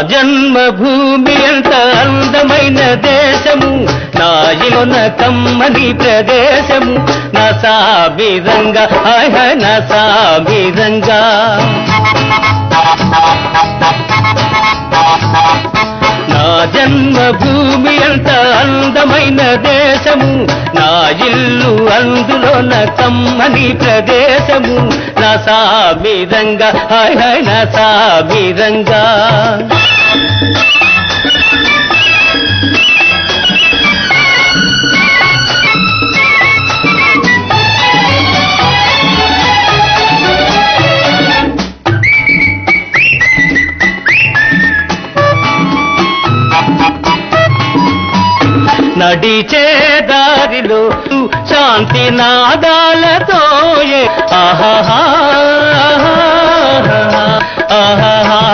జన్మభూమి ఎంత అందమైన దేశము, నా ఇలున కమ్మని ప్రదేశము, నా సామిరంగా హాయ్ హాయ్ నా సామిరంగా. నా జన్మభూమి ఎంత అందమైన దేశము, నా ఇల్లు అందులోన కమ్మని ప్రదేశము, నా సామిరంగా హాయ్ హాయ్ నా సామిరంగా. నడిచే దారిలో శాంతి నాదాలతో ఆహా ఆహా